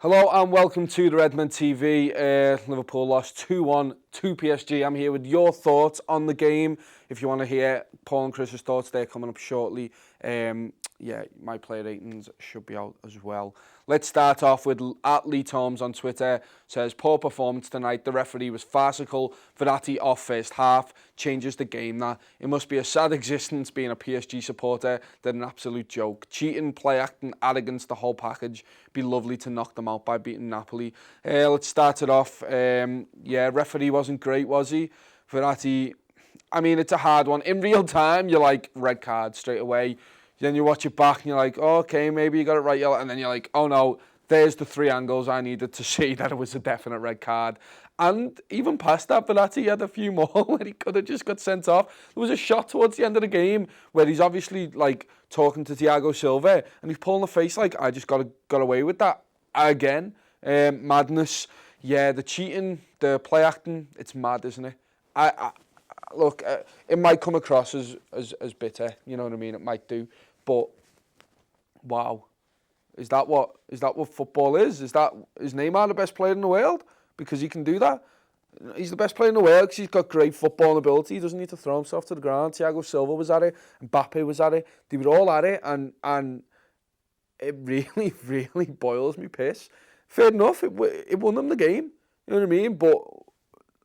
Hello and welcome to the Redmen TV. Liverpool lost 2-1 to PSG. I'm here with your thoughts on the game. If you want to hear Paul and Chris's thoughts, they're coming up shortly. My player ratings should be out as well. Let's start off with @Lee Toms on Twitter. Says, poor performance tonight. The referee was farcical. Verratti off first half. Changes the game. That it must be a sad existence being a PSG supporter. They're an absolute joke. Cheating, play acting, arrogance, the whole package. Be lovely to knock them out by beating Napoli. Let's start it off. Referee wasn't great, was he? Verratti, I mean, it's a hard one. In real time, you're like, red card straight away. Then you watch it back and you're like, oh, okay, maybe you got it right. And then you're like, oh no, there's the three angles I needed to see that it was a definite red card. And even past that, Verratti had a few more where he could have just got sent off. There was a shot towards the end of the game where he's obviously like talking to Thiago Silva and he's pulling the face like, I just got away with that again. Madness. Yeah, the cheating, the play acting, it's mad, isn't it? Look, it might come across as bitter, you know what I mean? It might do, but wow, is that what football is? Is Neymar the best player in the world because he can do that? He's the best player in the world because he's got great footballing ability. He doesn't need to throw himself to the ground. Thiago Silva was at it, Mbappe was at it. They were all at it, and it really, really boils me piss. Fair enough, it won them the game. You know what I mean? But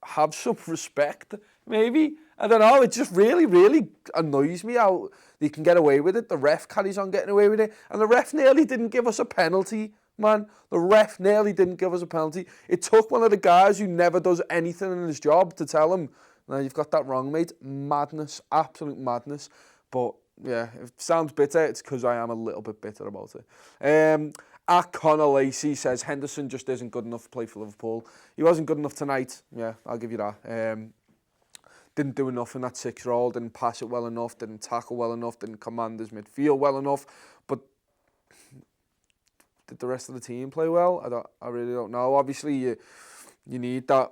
have some respect, maybe. I don't know. It just really, really annoys me how they can get away with it. The ref carries on getting away with it. And the ref nearly didn't give us a penalty, man. The ref nearly didn't give us a penalty. It took one of the guys who never does anything in his job to tell him, no, you've got that wrong, mate. Madness. Absolute madness. But, yeah, if it sounds bitter, it's because I am a little bit bitter about it. Connor Lacey says, Henderson just isn't good enough to play for Liverpool. He wasn't good enough tonight. Yeah, I'll give you that. Didn't do enough in that 6-role, didn't pass it well enough, didn't tackle well enough, didn't command his midfield well enough. But did the rest of the team play well? I really don't know. Obviously, you need that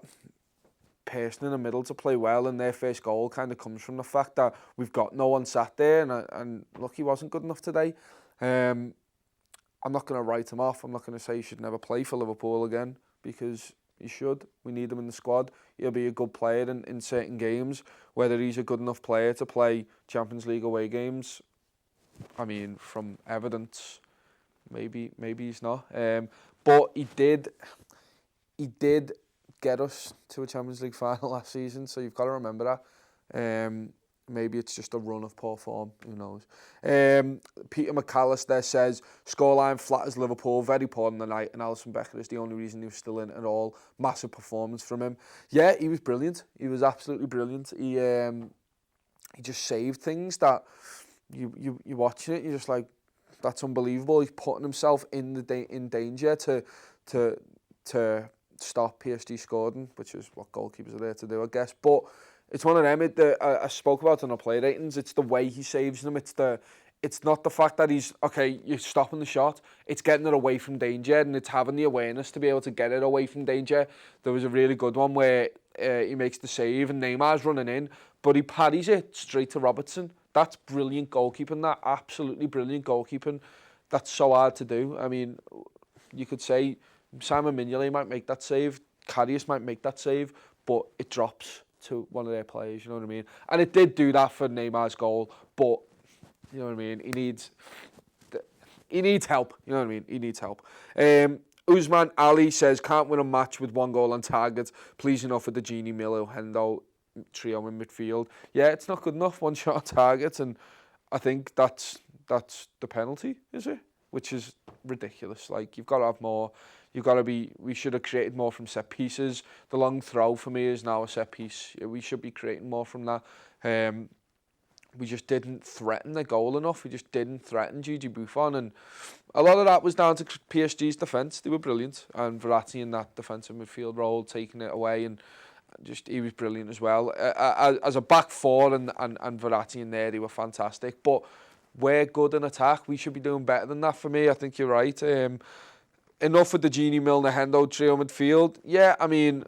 person in the middle to play well, and their first goal kind of comes from the fact that we've got no one sat there, and look, he wasn't good enough today. I'm not going to write him off. I'm not going to say he should never play for Liverpool again, because he should. We need him in the squad. He'll be a good player in certain games. Whether he's a good enough player to play Champions League away games, I mean, from evidence, maybe he's not. But he did get us to a Champions League final last season, so you've got to remember that. Maybe it's just a run of poor form, who knows. Peter McAllister says, scoreline flat as Liverpool, very poor in the night, and Alisson Becker is the only reason he was still in at all. Massive performance from him. Yeah, he was brilliant. He was absolutely brilliant. He just saved things that you watching it, you're just like, that's unbelievable. He's putting himself in danger to stop PSG scoring, which is what goalkeepers are there to do, I guess. But it's one of them that I spoke about in our play ratings. It's the way he saves them. It's not the fact that you're stopping the shot. It's getting it away from danger, and it's having the awareness to be able to get it away from danger. There was a really good one where he makes the save and Neymar's running in, but he parries it straight to Robertson. That's brilliant goalkeeping. That absolutely brilliant goalkeeping. That's so hard to do. I mean, you could say Simon Mignolet might make that save, Karius might make that save, but it drops to one of their players, you know what I mean? And it did do that for Neymar's goal, but, you know what I mean, he needs help, you know what I mean? He needs help. Usman Ali says, can't win a match with one goal on target. Please enough with the Genie, Milo, Hendo trio in midfield. Yeah, it's not good enough, one shot on target, and I think that's the penalty, is it? Which is ridiculous. Like, you've got to have more. We should have created more from set pieces. The long throw for me is now a set piece. We should be creating more from that. We just didn't threaten the goal enough. We just didn't threaten Gigi Buffon. And a lot of that was down to PSG's defence. They were brilliant. And Verratti in that defensive midfield role, taking it away. And just he was brilliant as well. As a back four and Verratti in there, they were fantastic. But we're good in attack. We should be doing better than that for me. I think you're right. Enough with the Genie, Milner, Hendo trio midfield. Yeah, I mean,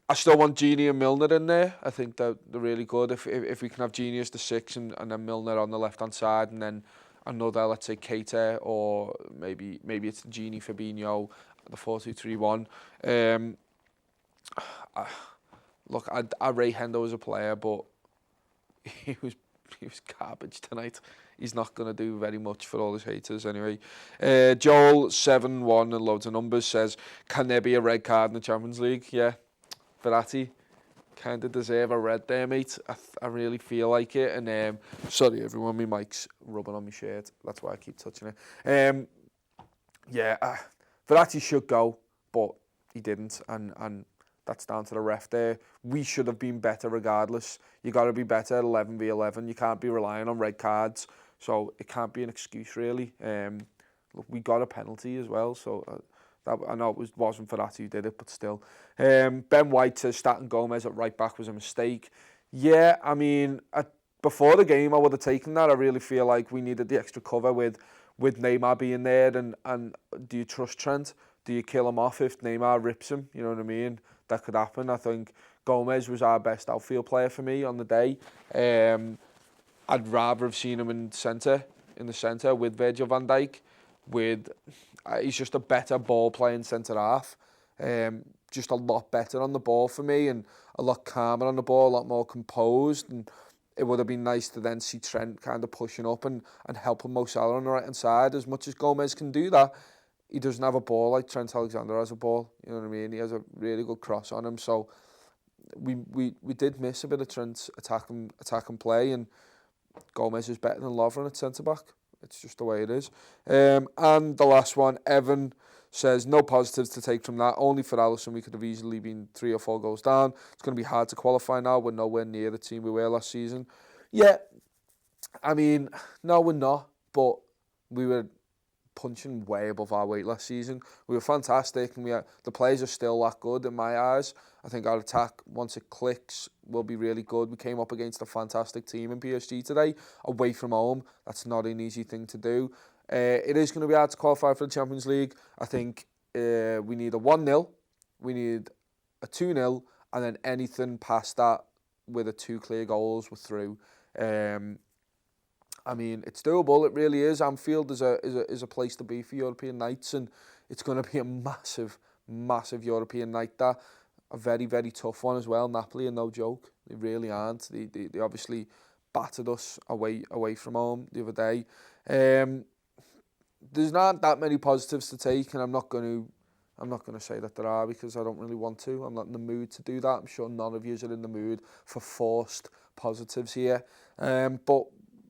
I still want Genie and Milner in there. I think they're really good. If we can have Genie as the 6 and then Milner on the left-hand side, and then another, let's say, Keita, or maybe it's Gini Fabinho, the 4-2-3-1. Look, I rate Hendo as a player, but he was garbage tonight. He's not going to do very much for all his haters anyway. Joel 7-1 and loads of numbers says, can there be a red card in the Champions League? Yeah, Verratti kind of deserve a red there, mate. I really feel like it. And sorry everyone, my mic's rubbing on my shirt. That's why I keep touching it. Verratti should go, but he didn't, and that's down to the ref there. We should have been better regardless. You got to be better at 11v11. You can't be relying on red cards, so it can't be an excuse really. Look, we got a penalty as well, so that, I know it wasn't Verratti who did it, but still. Ben White says starting Gomez at right back was a mistake. Yeah, I mean, before the game I would have taken that. I really feel like we needed the extra cover with Neymar being there, and do you trust Trent? Do you kill him off if Neymar rips him? You know what I mean? That could happen. I think Gomez was our best outfield player for me on the day. I'd rather have seen him in the centre with Virgil van Dijk. He's just a better ball playing centre half. Just a lot better on the ball for me, and a lot calmer on the ball, a lot more composed. And it would have been nice to then see Trent kind of pushing up and helping Mo Salah on the right hand side. As much as Gomez can do that, he doesn't have a ball like Trent Alexander has a ball. You know what I mean? He has a really good cross on him. So we did miss a bit of Trent's attack and play, and Gomez is better than Lovren at centre back. It's just the way it is. And the last one, Evan says no positives to take from that. Only for Alisson, we could have easily been 3 or 4 goals down. It's going to be hard to qualify now. We're nowhere near the team we were last season. Yeah, I mean, no, we're not. But we were punching way above our weight last season. We were fantastic, and the players are still that good in my eyes. I think our attack, once it clicks, will be really good. We came up against a fantastic team in PSG today, away from home. That's not an easy thing to do. It is going to be hard to qualify for the Champions League. I think we need a 1-0, we need a 2-0, and then anything past that with 2 clear goals, we're through. I mean, it's doable. It really is. Anfield is a place to be for European nights, and it's going to be a massive, massive European night. That a very, very tough one as well. Napoli are no joke. They really aren't. They obviously battered us away from home the other day. There's not that many positives to take, and I'm not going to say that there are, because I don't really want to. I'm not in the mood to do that. I'm sure none of you are in the mood for forced positives here. But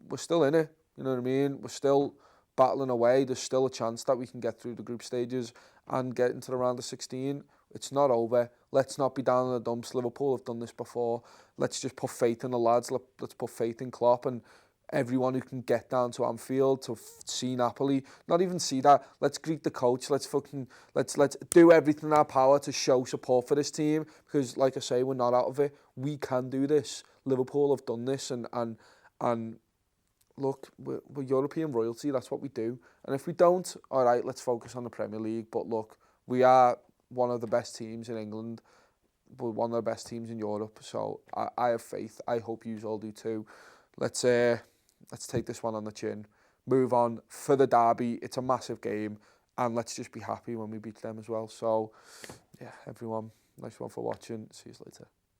we're still in it, you know what I mean? We're still battling away. There's still a chance that we can get through the group stages and get into the round of 16. It's not over. Let's not be down in the dumps. Liverpool have done this before. Let's just put faith in the lads. Let's put faith in Klopp and everyone who can get down to Anfield to see Napoli. Not even see that. Let's greet the coach. Let's do everything in our power to show support for this team, because, like I say, we're not out of it. We can do this. Liverpool have done this, and look, we're European royalty. That's what we do. And if we don't, all right, let's focus on the Premier League. But look, we are one of the best teams in England. We're one of the best teams in Europe. So I have faith. I hope you all do too. Let's take this one on the chin. Move on for the derby. It's a massive game, and let's just be happy when we beat them as well. So, yeah, everyone, nice one for watching. See you later.